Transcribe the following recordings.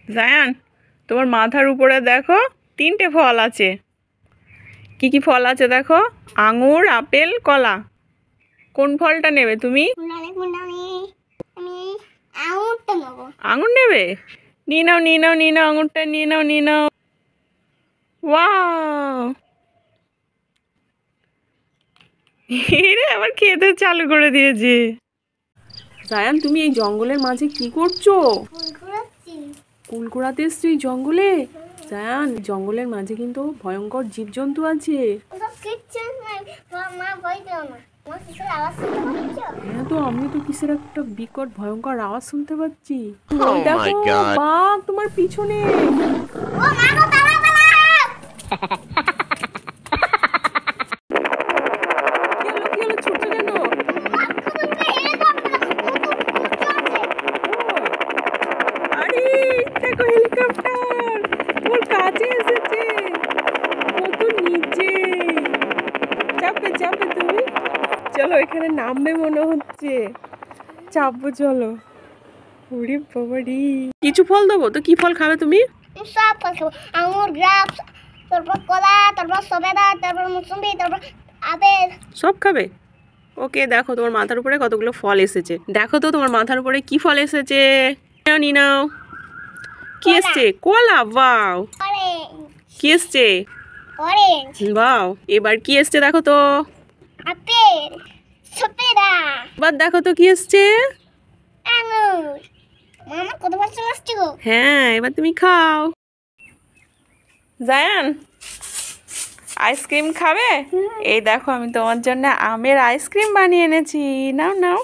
জায়ান, তোমার মাথার উপরে দেখো 3টে ফল আছে। কি কি ফল আছে দেখো? আঙুর, আপেল, কলা। কোন ফলটা নেবে তুমি? আঙুর নেবে? নিয়ে নাও নিয়ে নাও নিয়ে নাও, আঙুরটা নিয়ে নাও নিয়ে নাও। ওয়াও, এরে আবার খেতে চালু করে দিয়েছে। জায়ান, তুমি এই জঙ্গলের মাঝে কি করছো? কুল কুড়াতে এসছো এই জঙ্গলে? জায়ান, জঙ্গলের মাঝে কিন্তু ভয়ঙ্কর জীবজন্তু আছে। হ্যাঁ তো, আমি তো কিসের একটা বিকট ভয়ঙ্কর আওয়াজ শুনতে পাচ্ছি। ওই দেখো, বাঘ তোমার পিছনে। দেখো হেলিকপ্টার ওর কাছে এসেছে, কত নিচে। চাপবে চাপবে তুমি? চলো, এখানে নামবে মনে হচ্ছে। চাপবো চলো। ওরে বাবারি, কিছু ফল দেবো তো? কি ফল খাবে তুমি? সব ফল খাবো। আঙুর, গ্রাপস, তারপর কলা, তারপর সবেদা, তারপর মুসম্বি, তারপর আপেল। সব খাবে? ওকে, দেখো তোমার মাথার উপরে কতগুলো ফল এসেছে। দেখো তো তোমার মাথার উপরে কি ফল এসেছে। নাও নি নাও। কি এসছে? কলা। বাও। কি এসছে? অরেঞ্জ। বাও। এবার কি এসছে দেখো তো? আপেল, সবেদা। এবার দেখো তো কি এসছে? আঙুর। মামা কত বছর চলে আসছে গো? হ্যাঁ, এবার তুমি খাও। জায়ান, আইসক্রিম খাবে? এই দেখো, আমি তোমার জন্য আমের আইসক্রিম বানিয়ে এনেছি। নাও নাও।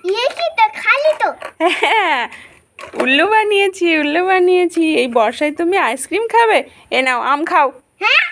কি তো খালি তো? হ্যাঁ, উল্লু বানিয়েছি উল্লু বানিয়েছি। এই বর্ষায় তুমি আইসক্রিম খাবে? এ নাও, আম খাও। হ্যাঁ।